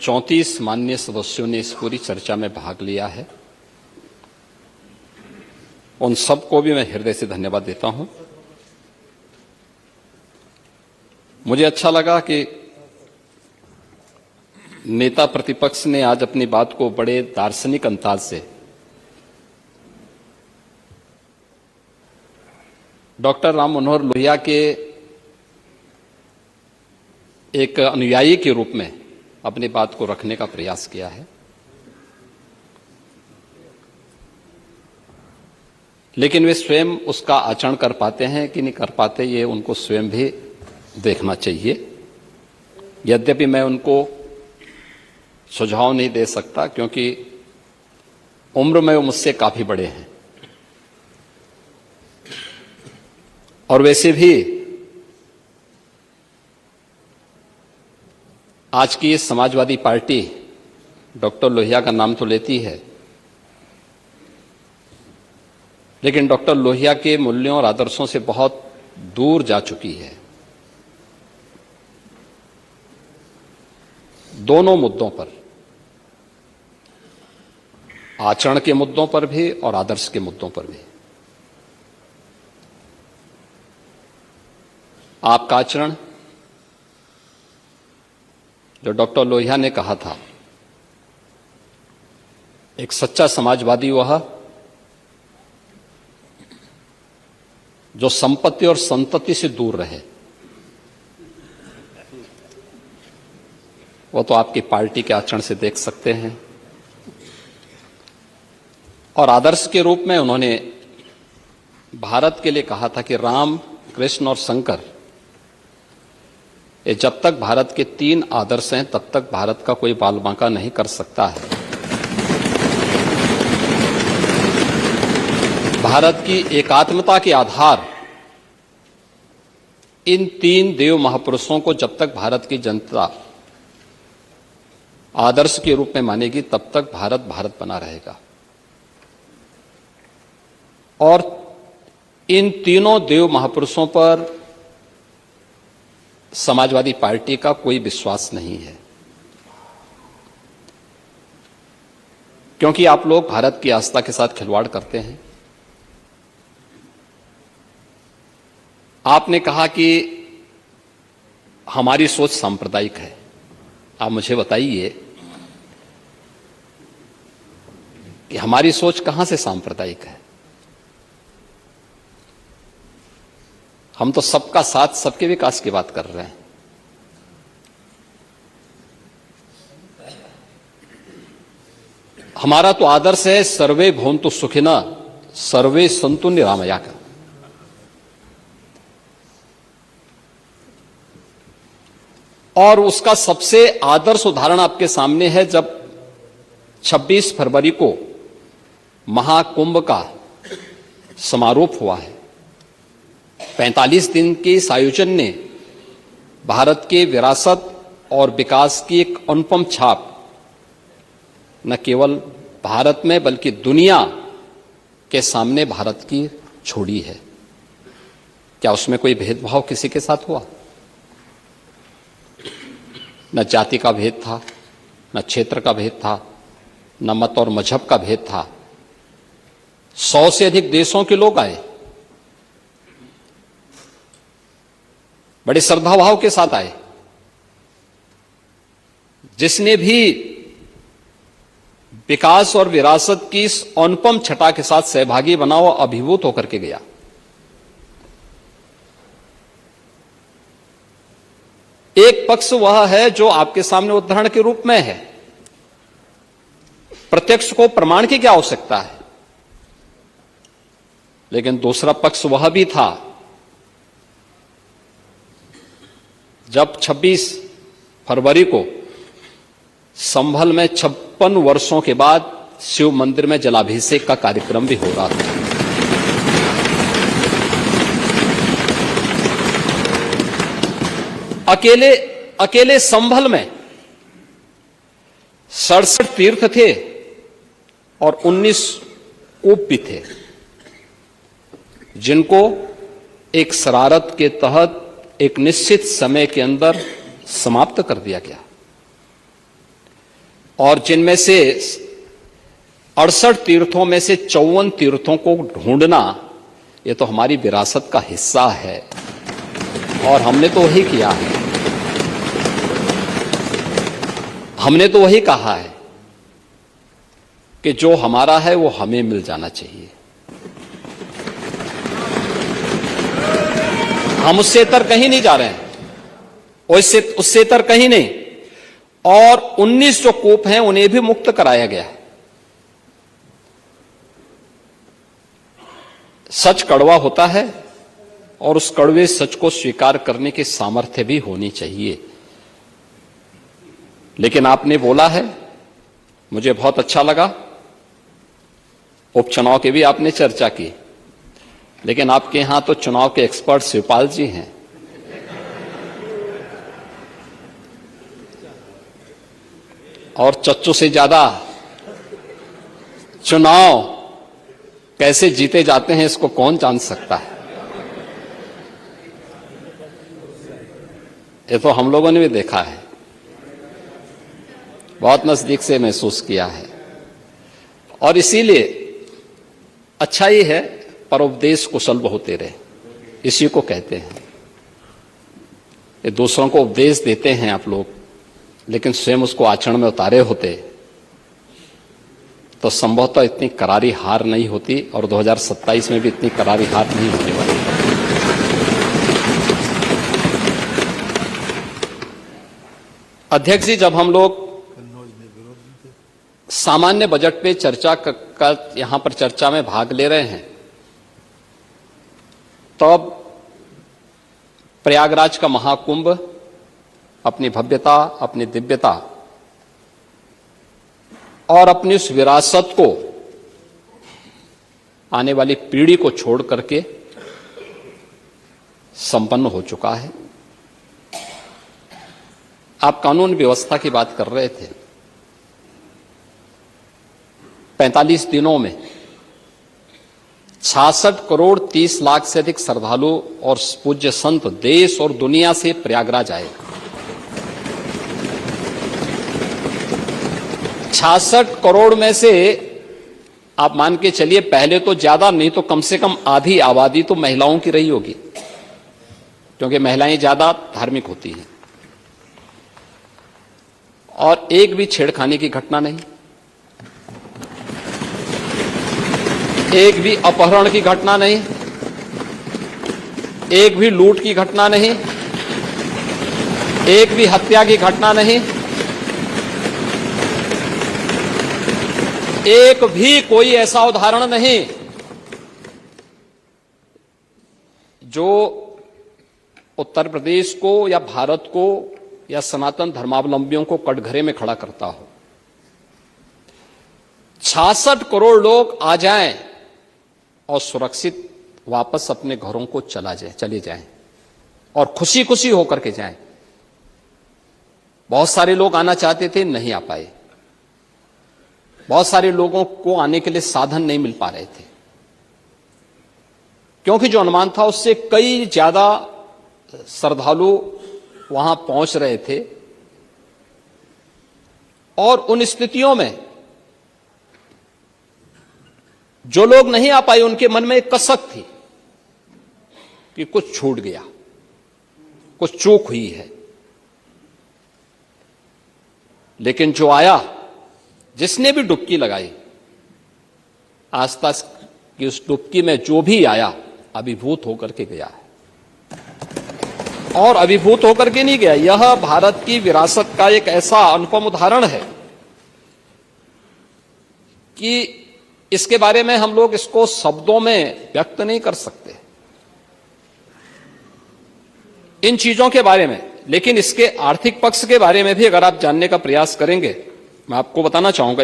34 माननीय सदस्यों ने इस पूरी चर्चा में भाग लिया है। उन सबको भी मैं हृदय से धन्यवाद देता हूं। मुझे अच्छा लगा कि नेता प्रतिपक्ष ने आज अपनी बात को बड़े दार्शनिक अंदाज से डॉक्टर राम मनोहर लोहिया के एक अनुयायी के रूप में अपनी बात को रखने का प्रयास किया है। लेकिन वे स्वयं उसका आचरण कर पाते हैं कि नहीं कर पाते, ये उनको स्वयं भी देखना चाहिए। यद्यपि मैं उनको सुझाव नहीं दे सकता, क्योंकि उम्र में वो मुझसे काफी बड़े हैं और वैसे भी आज की समाजवादी पार्टी डॉक्टर लोहिया का नाम तो लेती है, लेकिन डॉक्टर लोहिया के मूल्यों और आदर्शों से बहुत दूर जा चुकी है। दोनों मुद्दों पर, आचरण के मुद्दों पर भी और आदर्श के मुद्दों पर भी। आपका आचरण, जो डॉक्टर लोहिया ने कहा था, एक सच्चा समाजवादी वह जो संपत्ति और संतति से दूर रहे, वो तो आपकी पार्टी के आचरण से देख सकते हैं। और आदर्श के रूप में उन्होंने भारत के लिए कहा था कि राम, कृष्ण और शंकर, ये जब तक भारत के 3 आदर्श हैं तब तक भारत का कोई बाल बांका नहीं कर सकता है। भारत की एकात्मता के आधार इन 3 देव महापुरुषों को जब तक भारत की जनता आदर्श के रूप में मानेगी, तब तक भारत भारत बना रहेगा। और इन तीनों देव महापुरुषों पर समाजवादी पार्टी का कोई विश्वास नहीं है, क्योंकि आप लोग भारत की आस्था के साथ खिलवाड़ करते हैं। आपने कहा कि हमारी सोच सांप्रदायिक है। आप मुझे बताइए कि हमारी सोच कहां से सांप्रदायिक है? हम तो सबका साथ, सबके विकास की बात कर रहे हैं। हमारा तो आदर्श है सर्वे भवन्तु सुखिनः सर्वे सन्तु निरामया का। और उसका सबसे आदर्श उदाहरण आपके सामने है जब 26 फरवरी को महाकुंभ का समारोह हुआ है। 45 दिन के इस आयोजन ने भारत के विरासत और विकास की एक अनुपम छाप न केवल भारत में बल्कि दुनिया के सामने भारत की छोड़ी है। क्या उसमें कोई भेदभाव किसी के साथ हुआ? न जाति का भेद था, न क्षेत्र का भेद था, न मत और मजहब का भेद था। 100 से अधिक देशों के लोग आए, बड़े श्रद्धाभाव के साथ आए। जिसने भी विकास और विरासत की इस अनुपम छटा के साथ सहभागी बना, वो अभिभूत होकर के गया। एक पक्ष वह है जो आपके सामने उदाहरण के रूप में है। प्रत्यक्ष को प्रमाण की क्या आवश्यकता है? लेकिन दूसरा पक्ष वह भी था जब 26 फरवरी को संभल में 56 वर्षों के बाद शिव मंदिर में जलाभिषेक का कार्यक्रम भी हो रहा था। अकेले संभल में 67 तीर्थ थे और 19 कूप भी थे, जिनको एक शरारत के तहत एक निश्चित समय के अंदर समाप्त कर दिया गया। और जिनमें से 68 तीर्थों में से 54 तीर्थों को ढूंढना, ये तो हमारी विरासत का हिस्सा है और हमने तो वही किया है। हमने तो वही कहा है कि जो हमारा है वो हमें मिल जाना चाहिए। हम उससे इतर कहीं नहीं जा रहे हैं, उससे इतर कहीं नहीं। और 19 जो कूप हैं उन्हें भी मुक्त कराया गया है। सच कड़वा होता है और उस कड़वे सच को स्वीकार करने की सामर्थ्य भी होनी चाहिए। लेकिन आपने बोला है, मुझे बहुत अच्छा लगा। उपचुनाव की भी आपने चर्चा की, लेकिन आपके यहां तो चुनाव के एक्सपर्ट शिवपाल जी हैं। और चच्चू से ज्यादा चुनाव कैसे जीते जाते हैं इसको कौन जान सकता है। ये तो हम लोगों ने भी देखा है, बहुत नजदीक से महसूस किया है। और इसीलिए अच्छा ही है, परोपदेश कुशल बहुते रहे, इसी को कहते हैं। ये दूसरों को उपदेश देते हैं आप लोग, लेकिन स्वयं उसको आचरण में उतारे होते तो संभवतः इतनी करारी हार नहीं होती और 2027 में भी इतनी करारी हार नहीं होने वाली। अध्यक्ष जी, जब हम लोग सामान्य बजट पे चर्चा कर यहां पर चर्चा में भाग ले रहे हैं, तब प्रयागराज का महाकुंभ अपनी भव्यता, अपनी दिव्यता और अपनी उस विरासत को आने वाली पीढ़ी को छोड़ करके संपन्न हो चुका है। आप कानून व्यवस्था की बात कर रहे थे। 45 दिनों में 66 करोड़ 30 लाख से अधिक श्रद्धालु और पूज्य संत देश और दुनिया से प्रयागराज आए। 66 करोड़ में से आप मान के चलिए, पहले तो ज्यादा नहीं तो कम से कम आधी आबादी तो महिलाओं की रही होगी, क्योंकि महिलाएं ज्यादा धार्मिक होती हैं। और एक भी छेड़खानी की घटना नहीं, एक भी अपहरण की घटना नहीं, एक भी लूट की घटना नहीं, एक भी हत्या की घटना नहीं, एक भी कोई ऐसा उदाहरण नहीं जो उत्तर प्रदेश को या भारत को या सनातन धर्मावलंबियों को कटघरे में खड़ा करता हो। 66 करोड़ लोग आ जाएं और सुरक्षित वापस अपने घरों को चले जाएं और खुशी खुशी होकर के जाएं। बहुत सारे लोग आना चाहते थे, नहीं आ पाए। बहुत सारे लोगों को आने के लिए साधन नहीं मिल पा रहे थे, क्योंकि जो अनुमान था उससे कई ज्यादा श्रद्धालु वहां पहुंच रहे थे। और उन स्थितियों में जो लोग नहीं आ पाए, उनके मन में एक कसक थी कि कुछ छूट गया, कुछ चूक हुई है। लेकिन जो आया, जिसने भी डुबकी लगाई, आसपास की उस डुबकी में जो भी आया अभिभूत होकर के गया है। और अभिभूत होकर के नहीं गया, यह भारत की विरासत का एक ऐसा अनुपम उदाहरण है कि इसके बारे में हम लोग इसको शब्दों में व्यक्त नहीं कर सकते, इन चीजों के बारे में। लेकिन इसके आर्थिक पक्ष के बारे में भी अगर आप जानने का प्रयास करेंगे, मैं आपको बताना चाहूंगा।